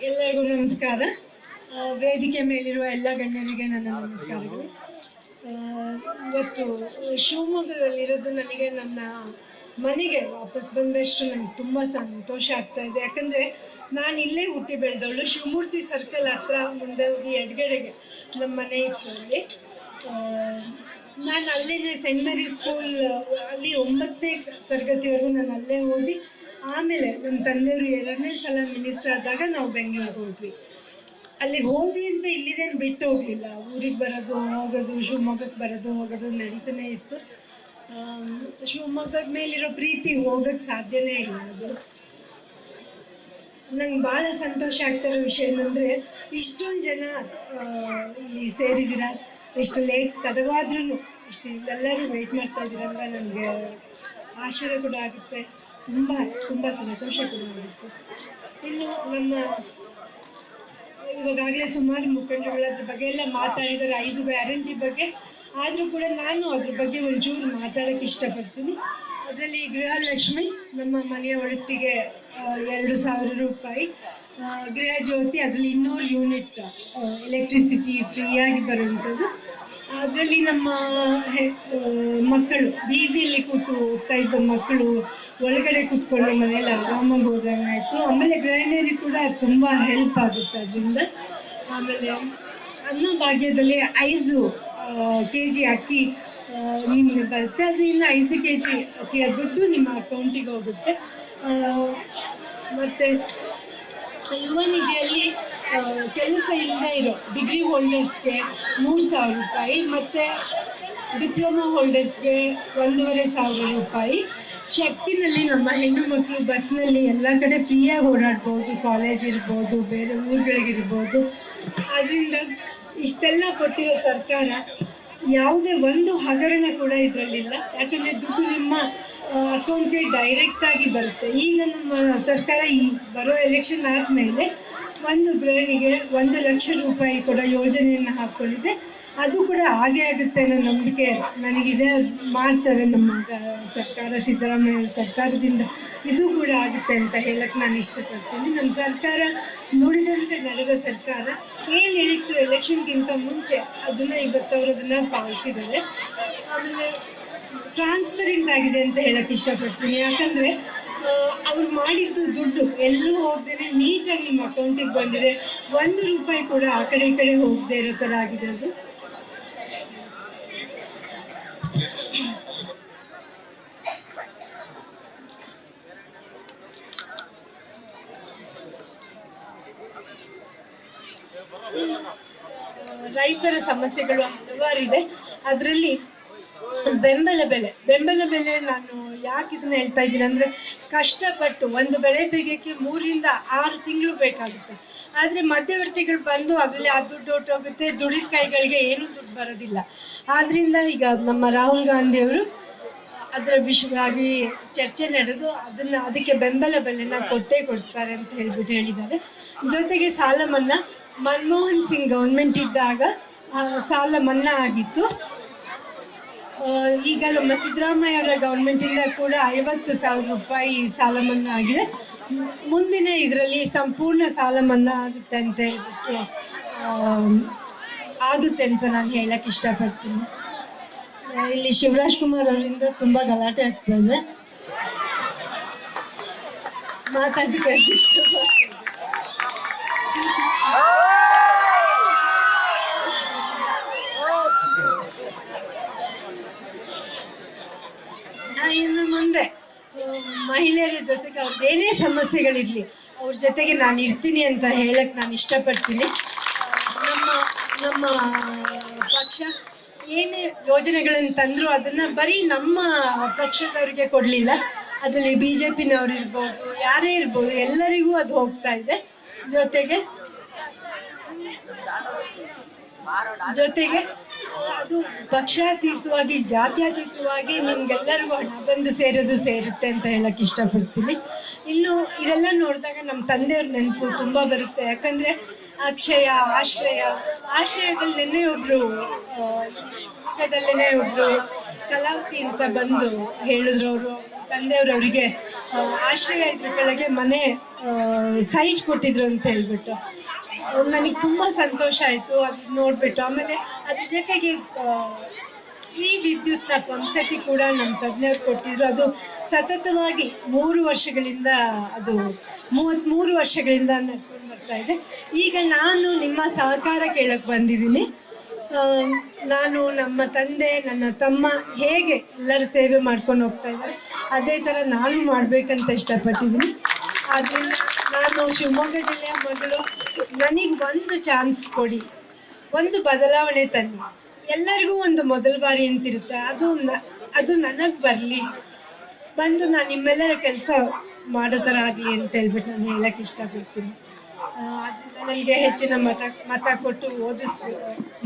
ಎಲ್ಲರಿಗೂ ನಮಸ್ಕಾರ. ವೇದಿಕೆ ಮೇಲಿರುವ ಎಲ್ಲ ಗಣ್ಯರಿಗೆ ನನ್ನ ನಮಸ್ಕಾರಗಳು. ಇವತ್ತು ಶಿವಮೊಗ್ಗದಲ್ಲಿರೋದು ನನಗೆ ನನ್ನ ಮನೆಗೆ ವಾಪಸ್ ಬಂದಷ್ಟು ನನಗೆ ತುಂಬ ಸಂತೋಷ ಆಗ್ತಾ ಇದೆ. ಯಾಕಂದರೆ ನಾನು ಇಲ್ಲೇ ಹುಟ್ಟಿ ಬೆಳೆದವಳು. ಶಿವಮೂರ್ತಿ ಸರ್ಕಲ್ ಹತ್ರ ಮುಂದೆ ಹೋಗಿ ಎಡಗಡೆಗೆ ನಮ್ಮ ಮನೆ ಇತ್ತು. ಅಲ್ಲಿ ನಾನು ಅಲ್ಲೇ ಸೆಂಟ್ ಮೇರಿ ಸ್ಕೂಲ್ ಅಲ್ಲಿ 9ನೇ ತರಗತಿವರೆಗೂ ನಾನು ಅಲ್ಲೇ ಓದಿ, ಆಮೇಲೆ ನಮ್ಮ ತಂದೆಯವರು 2ನೇ ಸಲ ಮಿನಿಸ್ಟರ್ ಆದಾಗ ನಾವು ಬೆಂಗಳೂರಿಗೆ ಹೋದ್ವಿ. ಅಲ್ಲಿಗೆ ಹೋದ್ವಿ ಅಂತ ಇಲ್ಲಿದೇನು ಬಿಟ್ಟು ಹೋಗಲಿಲ್ಲ. ಊರಿಗೆ ಬರೋದು ಹೋಗೋದು, ಶಿವಮೊಗ್ಗಕ್ಕೆ ಬರೋದು ಹೋಗೋದು ನಡೀತಾನೆ ಇತ್ತು. ಶಿವಮೊಗ್ಗದ ಮೇಲಿರೋ ಪ್ರೀತಿ ಹೋಗೋಕ್ಕೆ ಸಾಧ್ಯನೇ ಇಲ್ಲ. ಅದು ನಂಗೆ ಭಾಳ ಸಂತೋಷ ಆಗ್ತಿರೋ ವಿಷಯ ಏನಂದರೆ, ಇಷ್ಟೊಂದು ಜನ ಇಲ್ಲಿ ಸೇರಿದ್ದೀರ. ಇಷ್ಟು ಲೇಟ್ ತಡವಾದ್ರೂ ಇಷ್ಟು ಇಲ್ಲೆಲ್ಲರೂ ವೆಯ್ಟ್ ಮಾಡ್ತಾ ಇದ್ದೀರಂದ್ರೆ ನನಗೆ ಆಶ್ಚರ್ಯ ಕೂಡ ಆಗುತ್ತೆ, ತುಂಬ ತುಂಬ ಸಂತೋಷ ಕೂಡ ಆಗುತ್ತೆ. ಇನ್ನು ನಮ್ಮ ಇವಾಗಲೇ ಸುಮಾರು ಮುಖಂಡರುಗಳ ಅದ್ರ ಬಗ್ಗೆ ಎಲ್ಲ ಮಾತಾಡಿದ್ದಾರೆ, 5 ಗ್ಯಾರಂಟಿ ಬಗ್ಗೆ. ಆದರೂ ಕೂಡ ನಾನು ಅದ್ರ ಬಗ್ಗೆ ಒಂಚೂರು ಮಾತಾಡೋಕ್ಕೆ ಇಷ್ಟಪಡ್ತೀನಿ. ಅದರಲ್ಲಿ ಗೃಹಲಕ್ಷ್ಮಿ, ನಮ್ಮ ಮನೆಯ ಒಳತಿಗೆ 2,000 ರೂಪಾಯಿ, ಗೃಹ ಜ್ಯೋತಿ, ಅದರಲ್ಲಿ 200 ಯೂನಿಟ್ ಎಲೆಕ್ಟ್ರಿಸಿಟಿ ಫ್ರೀಯಾಗಿ ಬರುವಂಥದ್ದು. ಅದರಲ್ಲಿ ನಮ್ಮ ಮಕ್ಕಳು ಬೀದಿಯಲ್ಲಿ ಕೂತು ಹೋಗ್ತಾ ಇದ್ದ ಮಕ್ಕಳು ಒಳಗಡೆ ಕೂತ್ಕೊಂಡು ಮನೇಲಿ ಆರಾಮಾಗಿ ಹೋದಂಗಾಯಿತು. ಆಮೇಲೆ ಗೃಹಿಣಿಯರಿಗೆ ಕೂಡ ತುಂಬ ಹೆಲ್ಪ್ ಆಗುತ್ತೆ ಅದರಿಂದ. ಆಮೇಲೆ ಅನ್ನಭಾಗ್ಯದಲ್ಲಿ 5 kg ಅಕ್ಕಿ ನಿಮಗೆ ಬರುತ್ತೆ. ಅದರಿಂದ 5 kg ಅಕ್ಕಿಯ ದುಡ್ಡು ನಿಮ್ಮ ಅಕೌಂಟಿಗೆ ಹೋಗುತ್ತೆ. ಮತ್ತು ಯುವ ನಿಧಿಯಲ್ಲಿ ಕೆಲಸ ಇಲ್ಲದೆ ಇರೋ ಡಿಗ್ರಿ ಹೋಲ್ಡರ್ಸ್ಗೆ 3,000 ರೂಪಾಯಿ, ಮತ್ತು ಡಿಪ್ಲೊಮಾ ಹೋಲ್ಡರ್ಸ್ಗೆ 1,500 ರೂಪಾಯಿ. ಶಕ್ತಿನಲ್ಲಿ ನಮ್ಮ ಹೆಣ್ಣು ಮಕ್ಕಳು ಬಸ್ನಲ್ಲಿ ಎಲ್ಲ ಕಡೆ ಫ್ರೀಯಾಗಿ ಓಡಾಡ್ಬೋದು, ಕಾಲೇಜ್ ಇರ್ಬೋದು, ಬೇರೆ ಊರುಗಳಿಗಿರ್ಬೋದು. ಆದ್ದರಿಂದ ಇಷ್ಟೆಲ್ಲ ಕೊಟ್ಟಿರೋ ಸರ್ಕಾರ ಯಾವುದೇ ಒಂದು ಹಗರಣ ಕೂಡ ಇದರಲ್ಲಿಲ್ಲ. ಯಾಕಂದರೆ ದುಡ್ಡು ನಿಮ್ಮ ಅಕೌಂಟ್ಗೆ ಡೈರೆಕ್ಟಾಗಿ ಬರುತ್ತೆ. ಈಗ ನಮ್ಮ ಸರ್ಕಾರ ಈ ಬರೋ ಎಲೆಕ್ಷನ್ ಆದಮೇಲೆ ಒಂದು ಗೃಹಿಣಿಗೆ 1 ಲಕ್ಷ ರೂಪಾಯಿ ಕೂಡ ಯೋಜನೆಯನ್ನು ಹಾಕ್ಕೊಂಡಿದೆ. ಅದು ಕೂಡ ಹಾಗೆ ಆಗುತ್ತೆ ಅನ್ನೋ ನಂಬಿಕೆ ನನಗಿದೆ. ಮಾಡ್ತಾರೆ ನಮ್ಮ ಸರ್ಕಾರ, ಸಿದ್ದರಾಮಯ್ಯ ಸರ್ಕಾರದಿಂದ ಇದು ಕೂಡ ಆಗುತ್ತೆ ಅಂತ ಹೇಳಕ್ಕೆ ನಾನು ಇಷ್ಟಪಡ್ತೀನಿ. ನಮ್ಮ ಸರ್ಕಾರ ನುಡಿದಂತೆ ನಡೆದ ಸರ್ಕಾರ. ಏನು ಹೇಳಿತ್ತು ಎಲೆಕ್ಷನ್ಗಿಂತ ಮುಂಚೆ ಅದನ್ನು ಇವತ್ತು ಅವರು ಅದನ್ನು ಪಾಲಿಸಿದ್ದಾರೆ. ಆಮೇಲೆ ಟ್ರಾನ್ಸ್ಪರೆಂಟ್ ಆಗಿದೆ ಅಂತ ಹೇಳಕ್ಕೆ ಇಷ್ಟಪಡ್ತೀನಿ. ಯಾಕಂದರೆ ಅವ್ರು ಮಾಡಿದ್ದು ದುಡ್ಡು ಎಲ್ಲೂ ಹೋಗ್ದೇ ನೀಟಾಗಿ ನಿಮ್ಮ ಅಕೌಂಟಿಗೆ ಬಂದಿದೆ. 1 ರೂಪಾಯಿ ಕೂಡ ಆ ಕಡೆ ಈ ಕಡೆ ಹೋಗದೆ ಇರೋ ಥರ ಆಗಿದೆ ಅದು. ರೈತರ ಸಮಸ್ಯೆಗಳು ಹಲವಾರಿದೆ. ಅದರಲ್ಲಿ ಬೆಂಬಲ ಬೆಲೆ ನಾನು ಯಾಕೆ ಇದನ್ನ ಹೇಳ್ತಾ ಇದ್ದೀನಿ ಅಂದರೆ, ಕಷ್ಟಪಟ್ಟು ಒಂದು ಬೆಳೆ ತೆಗೆಯೋಕ್ಕೆ 3 ರಿಂದ 6 ತಿಂಗಳು ಬೇಕಾಗುತ್ತೆ. ಆದರೆ ಮಧ್ಯವರ್ತಿಗಳು ಬಂದು ಅದರಲ್ಲಿ ಆ ದುಡ್ಡು ಹೊಟ್ಟೋಗುತ್ತೆ, ದುಡಿದ ಕೈಗಳಿಗೆ ಏನೂ ದುಡ್ಡು ಬರೋದಿಲ್ಲ. ಆದ್ದರಿಂದ ಈಗ ನಮ್ಮ ರಾಹುಲ್ ಗಾಂಧಿಯವರು ಅದರ ವಿಷಯವಾಗಿ ಚರ್ಚೆ ನಡೆದು ಅದಕ್ಕೆ ಬೆಂಬಲ ಬೆಲೆನ ಕೊಡಿಸ್ತಾರೆ ಅಂತ ಹೇಳಿದ್ದಾರೆ. ಜೊತೆಗೆ ಸಾಲ ಮನ್ನಾ, ಮನಮೋಹನ್ ಸಿಂಗ್ ಗೌರ್ಮೆಂಟ್ ಇದ್ದಾಗ ಸಾಲ ಮನ್ನಾ ಆಗಿತ್ತು. ಈಗ ನಮ್ಮ ಸಿದ್ದರಾಮಯ್ಯ ಅವರ ಗೌರ್ಮೆಂಟಿಂದ ಕೂಡ 50,000 ರೂಪಾಯಿ ಸಾಲ ಮನ್ನಾ ಆಗಿದೆ. ಮುಂದಿನ ಇದರಲ್ಲಿ ಸಂಪೂರ್ಣ ಸಾಲ ಮನ್ನಾ ಆಗುತ್ತೆ ಅಂತ ನಾನು ಹೇಳಕ್ಕೆ ಇಷ್ಟಪಡ್ತೀನಿ. ಇಲ್ಲಿ ಶಿವರಾಜ್ ಕುಮಾರ್ ಅವರಿಂದ ತುಂಬ ಗಲಾಟೆ ಆಗ್ತದೆ, ಮಾತಾಡಬೇಕಾಗಿ ಇಷ್ಟಪಡ್ತೀನಿ. ಇನ್ನು ಮುಂದೆ ಮಹಿಳೆಯರ ಜೊತೆಗೆ ಅವ್ರದ್ದೇನೇ ಸಮಸ್ಯೆಗಳಿರಲಿ ಅವ್ರ ಜೊತೆಗೆ ನಾನು ಇರ್ತೀನಿ ಅಂತ ಹೇಳಕ್ಕೆ ನಾನು ಇಷ್ಟಪಡ್ತೀನಿ. ನಮ್ಮ ಪಕ್ಷ ಏನೇ ಯೋಜನೆಗಳನ್ನು ತಂದರೂ ಅದನ್ನು ಬರೀ ನಮ್ಮ ಪಕ್ಷದವರಿಗೆ ಕೊಡಲಿಲ್ಲ. ಅದರಲ್ಲಿ BJPನವ್ರು ಇರ್ಬೋದು, ಯಾರೇ ಇರ್ಬೋದು, ಎಲ್ಲರಿಗೂ ಅದು ಹೋಗ್ತಾ ಇದೆ. ಜೊತೆಗೆ ಅದು ಪಕ್ಷಾತೀತವಾಗಿ ಜಾತ್ಯತೀತವಾಗಿ ನಿಮ್ಗೆಲ್ಲರಿಗೂ ಹಣ ಬಂದು ಸೇರುತ್ತೆ ಅಂತ ಹೇಳಕ್ಕೆ ಇಷ್ಟಪಡ್ತೀನಿ. ಇನ್ನು ಇದೆಲ್ಲ ನೋಡಿದಾಗ ನಮ್ಮ ತಂದೆಯವ್ರ ನೆನಪು ತುಂಬ ಬರುತ್ತೆ. ಯಾಕಂದರೆ ಆಶ್ರಯದಲ್ಲಿ ಒಬ್ಬರು ಶಿವಮೊಗ್ಗದಲ್ಲೇ ಒಬ್ಬರು ಕಲಾವತಿ ಅಂತ ಬಂದು ಹೇಳಿದ್ರು. ಅವರು ತಂದೆಯವರವರಿಗೆ ಆಶ್ರಯ ಇದ್ರ ಕೆಳಗೆ ಮನೆ ಸೈಟ್ ಕೊಟ್ಟಿದ್ರು ಅಂತ ಹೇಳ್ಬಿಟ್ಟು ನನಗೆ ತುಂಬ ಸಂತೋಷ ಆಯಿತು ಅದು ನೋಡಿಬಿಟ್ಟು. ಆಮೇಲೆ ಅದ್ರ ಜೊತೆಗೆ ಫ್ರೀ ವಿದ್ಯುತ್ನ ಪಂಪ್ಸೆಟ್ಟಿಗೆ ಕೂಡ ನಮ್ಮ ತಜ್ಞರು ಕೊಟ್ಟಿದ್ರು. ಅದು ಸತತವಾಗಿ 3 ವರ್ಷಗಳಿಂದ ಅದು 33 ವರ್ಷಗಳಿಂದ ನಡ್ಕೊಂಡು ಬರ್ತಾ ಇದೆ. ಈಗ ನಾನು ನಿಮ್ಮ ಸಹಕಾರ ಕೇಳಕ್ಕೆ ಬಂದಿದ್ದೀನಿ. ನಾನು ನಮ್ಮ ತಂದೆ ನನ್ನ ತಮ್ಮ ಹೇಗೆ ಎಲ್ಲರ ಸೇವೆ ಮಾಡ್ಕೊಂಡು ಹೋಗ್ತಾ ಇದ್ದಾರೆ ಅದೇ ಥರ ನಾನು ಮಾಡಬೇಕಂತ ಇಷ್ಟಪಟ್ಟಿದ್ದೀನಿ. ಆದ್ದರಿಂದ ನಾನು ಶಿವಮೊಗ್ಗ ಜಿಲ್ಲೆಯ ಮಗಳು, ನನಗೆ ಒಂದು ಚಾನ್ಸ್ ಕೊಡಿ, ಒಂದು ಬದಲಾವಣೆ ತನ್ನಿ. ಎಲ್ಲರಿಗೂ ಒಂದು ಮೊದಲ ಬಾರಿ ಅಂತಿರುತ್ತೆ, ಅದು ನನಗೆ ಬರಲಿ, ಬಂದು ನಾನು ನಿಮ್ಮೆಲ್ಲರ ಕೆಲಸ ಮಾಡೋ ಥರ ಆಗಲಿ ಅಂತ ಹೇಳ್ಬಿಟ್ಟು ನಾನು ಹೇಳೋಕ್ಕೆ ಇಷ್ಟಪಡ್ತೀನಿ. ಅದರಿಂದ ನನಗೆ ಹೆಚ್ಚಿನ ಮತ ಕೊಟ್ಟು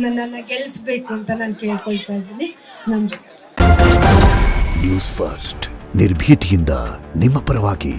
ನನ್ನನ್ನು ಗೆಲ್ಲಿಸ್ಬೇಕು ಅಂತ ನಾನು ಕೇಳ್ಕೊಳ್ತಾ ಇದ್ದೀನಿ. ನಮಸ್ಕಾರ. ನ್ಯೂಸ್ ಫಸ್ಟ್ ನಿರ್ಭೀತಿಯಿಂದ ನಿಮ್ಮ ಪರವಾಗಿ.